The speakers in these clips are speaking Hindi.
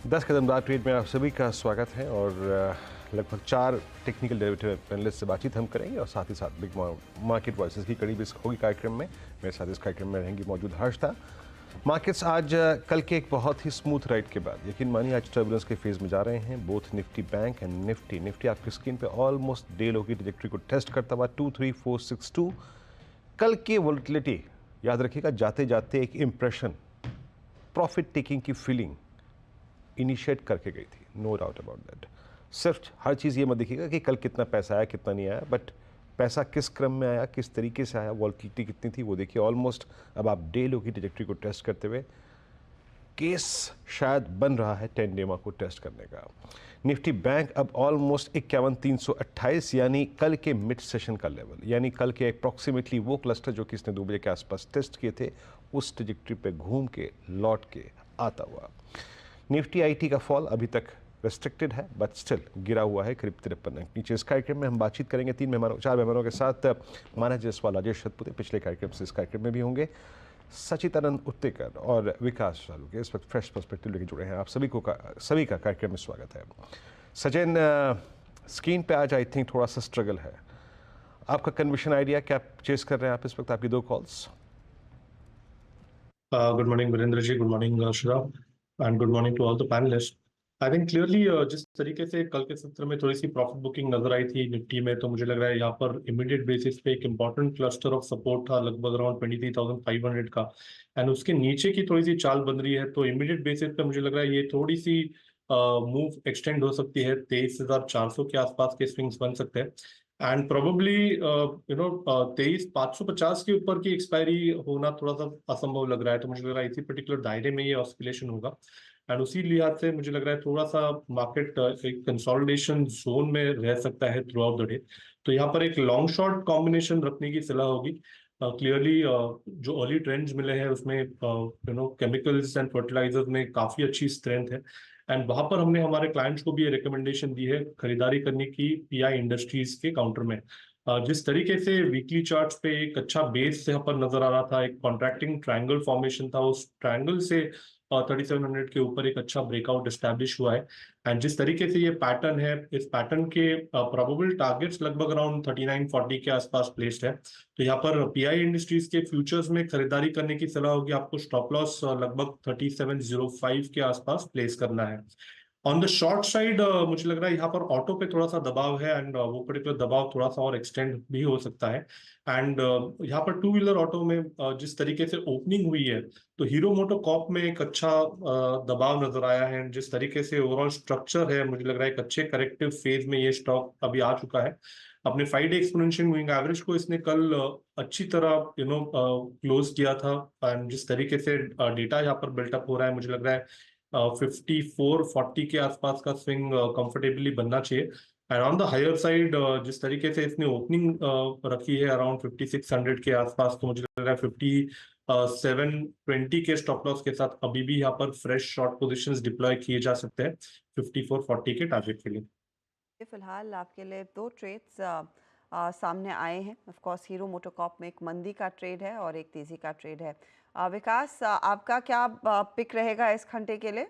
10 कदमदार ट्रेड में आप सभी का स्वागत है और लगभग 4 टेक्निकल डेरिवेटिव पैनलिस्ट से बातचीत हम करेंगे और साथ ही साथ बिग मार्केट वॉइसेस की कड़ी भी होगी कार्यक्रम में। मेरे साथ इस कार्यक्रम में रहेंगी मौजूद हर्षता। मार्केट्स आज कल के एक बहुत ही स्मूथ राइड के बाद यकीन मानिए आज टर्बुलेंस के फेज में जा रहे हैं। Both Nifty bank and Nifty आपकी स्क्रीन पे ऑलमोस्ट डे लो की ट्रैजेक्टरी को टेस्ट करता हुआ 23462। कल की वोलेटिलिटी याद रखिएगा, जाते जाते एक इम्प्रेशन, प्रॉफिट टेकिंग की फीलिंग इनिशिएट करके गई थी, नो डाउट अबाउट दैट। सिर्फ हर चीज़ ये मत देखिएगा कि कल कितना पैसा आया कितना नहीं आया, बट पैसा किस क्रम में आया, किस तरीके से आया, वॉलेटिलिटी कितनी थी वो देखिए। ऑलमोस्ट अब आप डे लो की ट्रैजेक्टरी को टेस्ट करते हुए केस शायद बन रहा है 10 डेमा को टेस्ट करने का। निफ्टी बैंक अब ऑलमोस्ट 51,328 यानी कल के मिड सेशन का लेवल, यानी कल के अप्रॉक्सीमेटली वो क्लस्टर जो कि इसने 2 बजे के आसपास टेस्ट किए थे उस ट्रैजेक्टरी पे घूम के लौट के आता हुआ। निफ्टी आईटी का फॉल अभी तक रेस्ट्रिक्टेड है बट स्टिल गिरा हुआ है करीब 53 अंक नीचे। इस कार्यक्रम में हम बातचीत करेंगे 4 मेहमानों के साथ। माना जयसवाल, राजेश सतपुते पिछले कार्यक्रम से इस कार्यक्रम में भी होंगे, सचिदानंद उत्तेकर और विकास चालू के इस वक्त फ्रेश पर्सपेक्टिव लेके जुड़े हैं। आप सभी का कार्यक्रम में स्वागत है। सचिन, स्क्रीन पे आज आई थिंक थोड़ा सा स्ट्रगल है, आपका कन्विशन आइडिया क्या चेस कर रहे हैं आप इस वक्त? आपकी 2 calls. Good morning Virendra ji, good morning Shrav and good morning to all the panelist. I think clearly जिस तरीके से कल के सत्र में थोड़ी सी प्रॉफिट बुकिंग नजर आई थी निफ्टी में, तो मुझे लग रहा है यहाँ पर इमीडिएट बेसिस पे एक इंपॉर्टेंट क्लस्टर ऑफ सपोर्ट था लगभग अराउंड 23,500 का, एंड उसके नीचे की थोड़ी सी चाल बन रही है। तो इमीडिएट बेसिस पे मुझे लग रहा है ये थोड़ी सी मूव एक्सटेंड हो सकती है, 23,400 के आसपास के स्विंग्स बन सकते हैं एंड प्रोबेबली 23,550 के ऊपर की एक्सपायरी होना थोड़ा सा असंभव लग रहा है। तो मुझे लग रहा है इसी पर्टिकुलर दायरे में ये ऑस्किलेशन होगा एंड उसी लिहाज से मुझे लग रहा है थोड़ा सा मार्केट एक कंसोलिडेशन जोन में रह सकता है थ्रू आउट द डे। तो यहाँ पर एक लॉन्ग शॉर्ट कॉम्बिनेशन रखने की सलाह होगी। क्लियरली जो अर्ली ट्रेंड्स मिले हैं उसमें केमिकल्स एंड फर्टिलाइजर्स में काफी अच्छी स्ट्रेंथ है एंड वहां पर हमने हमारे क्लाइंट्स को भी ये रिकमेंडेशन दी है खरीदारी करने की पीआई इंडस्ट्रीज के काउंटर में। जिस तरीके से वीकली चार्ट्स पे एक अच्छा बेस यहाँ पर नजर आ रहा था, एक कॉन्ट्रैक्टिंग ट्रायंगल फॉर्मेशन था, उस ट्रायंगल से 3700 के ऊपर एक अच्छा ब्रेकआउट एस्टैब्लिश हुआ है एंड जिस तरीके से ये पैटर्न है, इस पैटर्न के प्रोबेबल टारगेट्स लगभग अराउंड 3940 के आसपास प्लेस्ड है। तो यहाँ पर पीआई इंडस्ट्रीज के फ्यूचर्स में खरीदारी करने की सलाह होगी, आपको स्टॉप लॉस लगभग 3705 के आसपास प्लेस करना है। ऑन द शॉर्ट साइड मुझे लग रहा है यहाँ पर ऑटो पे थोड़ा सा दबाव है एंड वो पर्टिकुलर दबाव थोड़ा सा और एक्सटेंड भी हो सकता है एंड यहाँ पर टू व्हीलर ऑटो में जिस तरीके से ओपनिंग हुई है तो हीरो मोटो कॉप में एक अच्छा दबाव नजर आया है। जिस तरीके से ओवरऑल स्ट्रक्चर है मुझे लग रहा है एक अच्छे करेक्टिव फेज में ये स्टॉक अभी आ चुका है। अपने 5 डे एक्सपोनेंशियल मूविंग एवरेज को इसने कल अच्छी तरह क्लोज किया था एंड जिस तरीके से डेटा यहाँ पर बिल्टअप हो रहा है मुझे लग रहा है 5440 के आसपास का स्विंग कंफर्टेबली बनना चाहिए and on the higher side जिस तरीके से इसने ओपनिंग रखी है अराउंड 5600 के आसपास, तो मुझे लग रहा है 5720 के स्टॉप लॉस के साथ अभी भी यहाँ पर फ्रेश शॉर्ट पोजीशंस डिप्लॉय किए जा सकते हैं 5440 के टारगेट के लिए। फिलहाल आपके लिए 2 ट्रेड्स सामने आए हैं। ऑफ कोर्स हीरो मोटोकॉर्प में एक मंदी का ट्रेड है और एक तेजी का ट्रेड है। विकास, आपका क्या पिक रहेगा इस घंटे के लिए?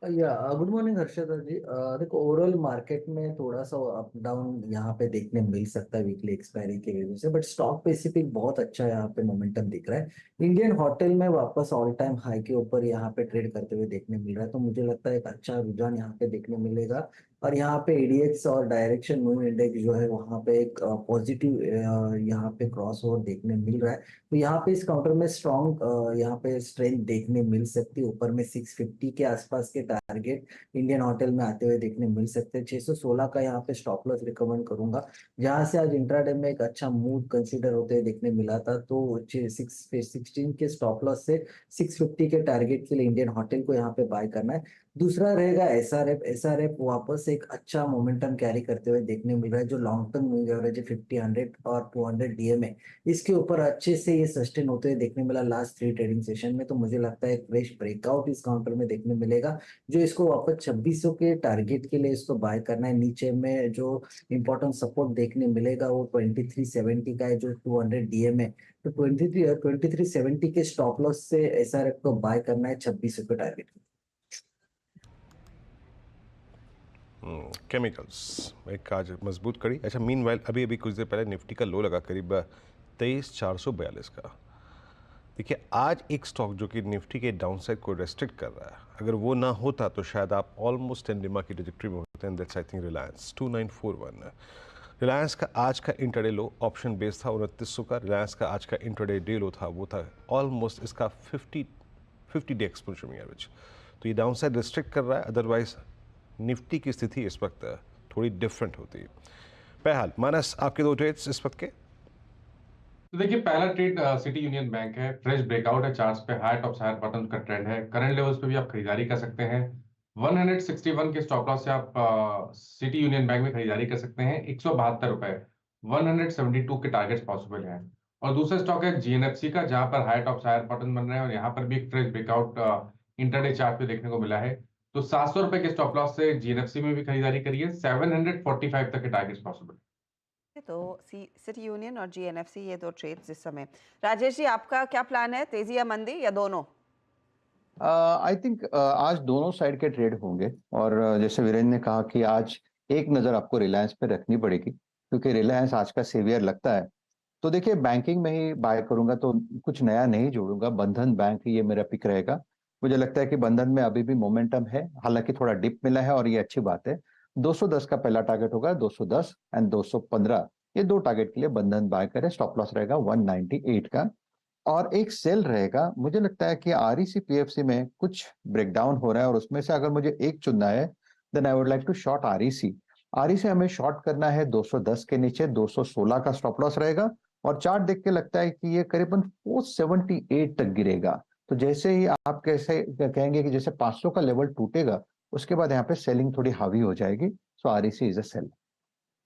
या गुड मॉर्निंग हर्षद जी। देखो, ओवरऑल मार्केट में थोड़ा सा अप डाउन यहाँ पे देखने मिल सकता है वीकली एक्सपायरी की वजह से, बट स्टॉक स्पेसिफिक बहुत अच्छा यहाँ पे मोमेंटम दिख रहा है। इंडियन होटल में वापस ऑल टाइम हाई के ऊपर यहाँ पे ट्रेड करते हुए देखने मिल रहा है, तो मुझे लगता है एक अच्छा रुझान यहाँ पे देखने मिलेगा। और यहाँ पे एडीएक्स और डायरेक्शन मूव इंडेक्स जो है वहाँ पे एक पॉजिटिव यहाँ पे क्रॉस ओवर देखने मिल रहा है। तो यहाँ पे इस काउंटर में स्ट्रॉन्ग यहाँ पे स्ट्रेंथ देखने मिल सकती है। ऊपर में 650 के आसपास के टारगेट इंडियन होटल में आते हुए देखने मिल सकते हैं। 616 का यहाँ पे स्टॉप लॉस रिकमेंड करूंगा, जहां से आज इंट्राडे में एक अच्छा मूव कंसीडर होते हुए देखने मिला था। तो 16 के स्टॉप लॉस से 650 के टारगेट के लिए इंडियन होटल को यहाँ पे बाय करना है। दूसरा रहेगा एसआरएफ वापस एक अच्छा मोमेंटम कैरी करते हुए देखने मिल रहा है। जो लॉन्ग टर्म मूविंग एवरेज है 50, 100 और 200 डीएमए, इसके ऊपर अच्छे से ये सस्टेन होते हुए देखने मिला लास्ट 3 ट्रेडिंग सेशन में। तो मुझे लगता है एक फ्रेश ब्रेकआउट इस काउंटर में देखने मिलेगा, जो इसको वापस 2600 के टारगेट के लिए इसको बाय करना है। नीचे में जो इंपॉर्टेंट सपोर्ट देखने मिलेगा वो 2370 का है, जो 200 डीएम है। तो 2370 के स्टॉप लॉस से एसआरएफ को बाय करना है 2600 के टारगेट। केमिकल्स एक आज मजबूत कड़ी। अच्छा, मीनवाइल अभी अभी कुछ देर पहले निफ्टी का लो लगा करीब 23,442 का। देखिए, आज एक स्टॉक जो कि निफ्टी के डाउनसाइड को रेस्ट्रिक्ट कर रहा है, अगर वो ना होता तो शायद आप ऑलमोस्ट एंडिमा की ट्रैजेक्टरी में होते हैं। That's I think Reliance 2941। Reliance का आज का इंट्राडे लो ऑप्शन बेस था 2900 का। रिलायंस का आज का इंट्राडे डे लो था, वो था ऑलमोस्ट इसका 50 डे एक्सपोनेंशियल मूविंग एवरेज। तो ये डाउनसाइड रेस्ट्रिक्ट कर रहा है, अदरवाइज निफ्टी की स्थिति इस वक्त थोड़ी डिफरेंट होती है। बहरहाल मानस, आपके दो ट्रेड्स इस वक्त के। तो देखिए, पहला ट्रेड सिटी यूनियन बैंक है। फ्रेश ब्रेकआउट है चार्ट्स पे, हाई टॉप हायर बॉटम का ट्रेंड है। करंट लेवल्स पे भी आप खरीदारी कर सकते हैं। 161 के स्टॉप लॉस से आप सिटी यूनियन बैंक में खरीदारी कर सकते हैं। 172 रुपए 172 के टारगेट्स पॉसिबल हैं। और दूसरा स्टॉक है जीएनएफसी का, जहां पर हाई टॉप हायर बॉटम बन रहे हैं और यहाँ पर भी एक फ्रेश ब्रेकआउट इंटरडे चार्ट पे देखने को मिला है। तो 700 रुपए के स्टॉप लॉस से जीएनएफसी में भी खरीदारी करिए। 745 तक के टारगेट्स पॉसिबल। तो सिटी यूनियन और जीएनएफसी, ये दो ट्रेड्स इस समय। राजेश जी, आपका क्या प्लान है, तेजी या मंदी या दोनों? आई थिंक आज दोनों साइड के ट्रेड होंगे। और जैसे वीरेंद्र ने कहा कि आज एक नज़र आपको रिलायंस पे रखनी पड़ेगी, क्योंकि रिलायंस आज का सेवियर लगता है। तो देखिए, बैंकिंग में ही बाय करूंगा तो कुछ नया नहीं जोड़ूंगा। बंधन बैंक ये मेरा पिक रहेगा। मुझे लगता है कि बंधन में अभी भी मोमेंटम है, हालांकि थोड़ा डिप मिला है और ये अच्छी बात है। 210 का पहला टारगेट होगा, 210 एंड 215, ये दो टारगेट के लिए बंधन बाय करें। स्टॉप लॉस रहेगा 198 का। और एक सेल रहेगा। मुझे लगता है कि आरईसी पीएफसी में कुछ ब्रेकडाउन हो रहा है और उसमें से अगर मुझे एक चुनना है, then I would like to short REC. REC हमें शॉर्ट करना है 210 के नीचे। 216 का स्टॉप लॉस रहेगा और चार्ट देख के लगता है कि ये करीबन 478 तक गिरेगा। तो जैसे ही आप कैसे कहेंगे कि जैसे 500 का लेवल टूटेगा, उसके बाद यहाँ पे सेलिंग थोड़ी हावी हो जाएगी। सो आरईसी इज अ सेल।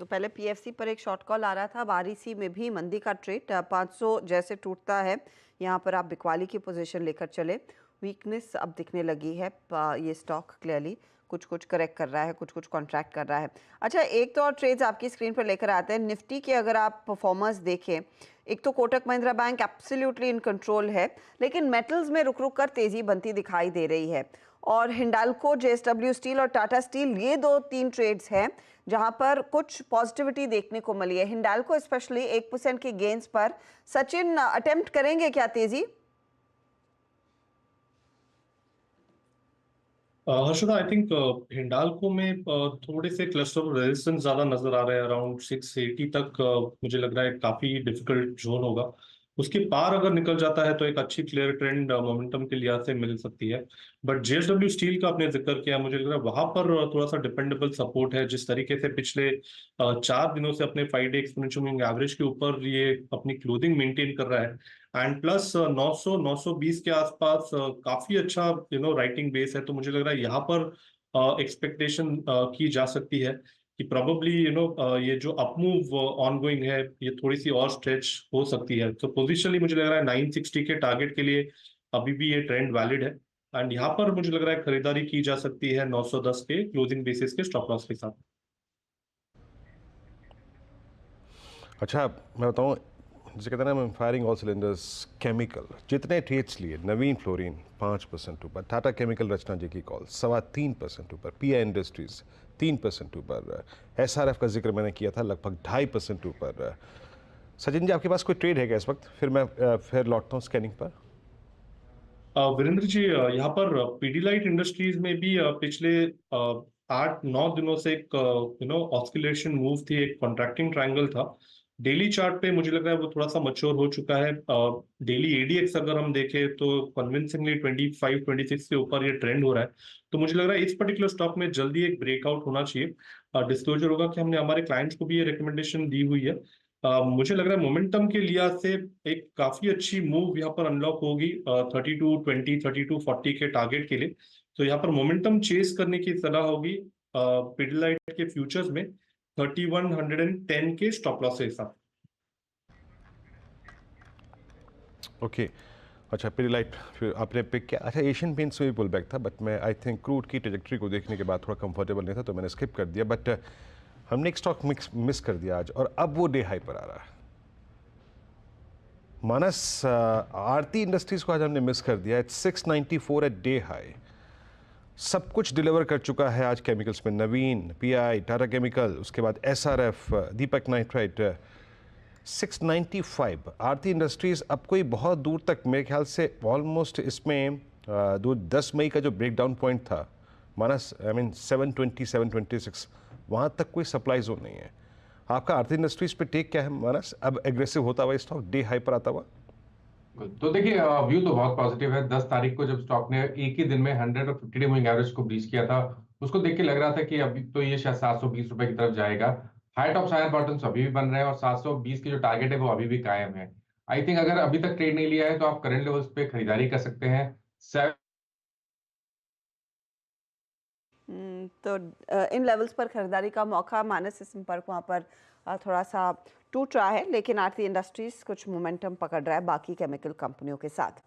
तो पहले पीएफसी पर एक शॉर्ट कॉल आ रहा था, अब आरईसी में भी मंदी का ट्रेड। 500 जैसे टूटता है, यहाँ पर आप बिकवाली की पोजीशन लेकर चले। वीकनेस अब दिखने लगी है, ये स्टॉक क्लियरली कुछ कुछ करेक्ट कर रहा है, कुछ कुछ कॉन्ट्रैक्ट कर रहा है। अच्छा, एक तो और ट्रेड्स आपकी स्क्रीन पर लेकर आते हैं। निफ्टी के अगर आप परफॉर्मेंस देखें, एक तो Kotak Mahindra bank absolutely in control है, लेकिन मेटल्स में रुक रुक कर तेजी बनती दिखाई दे रही है। और हिंडाल्को, जेएसडब्ल्यू स्टील और टाटा स्टील, ये 2-3 ट्रेड्स हैं जहां पर कुछ पॉजिटिविटी देखने को मिली है। हिंडाल्को स्पेशली 1% के गेन्स पर। सचिन, अटेम्प्ट करेंगे क्या तेजी? हर्षदा, आई थिंक हिंडाल्को में थोड़े से क्लस्टर ऑफ रेजिस्टेंस ज्यादा नजर आ रहे हैं। अराउंड 680 तक मुझे लग रहा है काफी डिफिकल्ट जोन होगा। उसके पार अगर निकल जाता है तो एक अच्छी क्लियर ट्रेंड मोमेंटम के लिहाज से मिल सकती है। बट जेएसडब्ल्यू स्टील का आपने जिक्र किया, मुझे लग रहा है वहां पर थोड़ा सा डिपेंडेबल सपोर्ट है। जिस तरीके से पिछले 4 दिनों से अपने 5 डे एक्सपोनेंशियल मूविंग एवरेज के ऊपर ये अपनी क्लोथिंग मेंटेन कर रहा है, एंड प्लस 900 920 के आसपास काफी अच्छा राइटिंग बेस है। तो मुझे लग रहा है यहाँ पर एक्सपेक्टेशन की जा सकती है कि प्रोबेबली ये जो अपमूव ऑनगोइंग है, ये थोड़ी सी और स्ट्रेच हो सकती है। तो पोजिशनली मुझे लग रहा है 960 के टारगेट के लिए अभी भी ये ट्रेंड वैलिड है, एंड यहाँ पर मुझे लग रहा है खरीदारी की जा सकती है 910 के क्लोजिंग बेसिस के स्टॉप लॉस के साथ। अच्छा, मैं बताऊँ, जिसे कहते हैं ना, फायरिंग ऑल सिलेंडर्स। केमिकल जितने ट्रेड्स लिए, नवीन फ्लोरीन 5% ऊपर, टाटा केमिकल रचना जी की कॉल 3.25% ऊपर, पीआई इंडस्ट्रीज 3% ऊपर, एसआरएफ का जिक्र मैंने किया था लगभग 2.5% ऊपर। सचिन जी, आपके पास कोई ट्रेड है क्या इस वक्त? फिर मैं फिर लौटता हूँ स्कैनिंग पर। वीरेंद्र जी, यहाँ पर पीडीलाइट इंडस्ट्रीज में भी पिछले 8-9 दिनों से एक ऑस्किलेशन मूव थी, एक कॉन्ट्रैक्टिंग ट्रायंगल था। डेली चार्ट पे मुझे लग रहा है वो थोड़ा सा मैच्योर हो चुका है। डेली एडीएक्स अगर हम देखें तो कन्विंसिंगली 25-26 के ऊपर ये ट्रेंड हो रहा है। तो मुझे लग रहा है इस पर्टिकुलर स्टॉक में जल्दी एक ब्रेकआउट होना चाहिए। डिस्क्लोजर होगा कि हमने हमारे क्लाइंट्स को भी ये रिकमेंडेशन दी हुई है। मुझे लग रहा है मोमेंटम के लिहाज से एक काफी अच्छी मूव यहाँ पर अनलॉक होगी 3220 3240 के टारगेट के लिए। तो यहाँ पर मोमेंटम चेस करने की सलाह होगी पिडिलाइट के फ्यूचर्स में 3110 के स्टॉप लॉस के साथ। ओके, अच्छा, पिडिलाइट फिर आपने पिक किया। अच्छा, एशियन पेंट्स में भी पुल बैक था, बट मैं आई थिंक क्रूड की ट्रेजेक्टरी को देखने के बाद थोड़ा कंफर्टेबल नहीं था, तो मैंने स्किप कर दिया। बट हमने एक स्टॉक मिस कर दिया आज, और अब वो डे हाई पर आ रहा है। मानस, आरती इंडस्ट्रीज को आज हमने मिस कर दिया। It's 694 at day high. सब कुछ डिलीवर कर चुका है आज केमिकल्स में। नवीन, पीआई, टाटा केमिकल, उसके बाद एसआरएफ, दीपक नाइट्राइट, 695। आरती इंडस्ट्रीज अब कोई बहुत दूर तक, मेरे ख्याल से ऑलमोस्ट इसमें 10 मई का जो ब्रेकडाउन पॉइंट था मानस, आई मीन 720, 726, वहाँ तक कोई सप्लाई जोन नहीं है। आपका आरती इंडस्ट्रीज पे टेक क्या है मानस? अब एग्रेसिव होता हुआ स्टॉक डे हाई पर आता हुआ? तो देखिए, व्यू तो बहुत पॉजिटिव है। 10 तारीख को जब स्टॉक ने एक ही दिन में 100 और 50 डे मूविंग एवरेज को ब्रीच किया था, उसको देख के लग रहा था कि अभी तो ये शायद 720 रुपए की तरफ जाएगा। हाई टॉप्स हायर बॉटम्स अभी भी बन रहे हैं और 720 की जो टारगेट है वो अभी भी कायम है। आई थिंक अगर अभी तक ट्रेड नहीं लिया है तो आप करंट लेवल्स पे खरीदारी कर सकते हैं। तो इन लेवल्स पर खरीदारी का मौका मानस इस संपर्क वहाँ पर थोड़ा सा टूट रहा है, लेकिन आरती इंडस्ट्रीज कुछ मोमेंटम पकड़ रहा है बाकी केमिकल कंपनियों के साथ।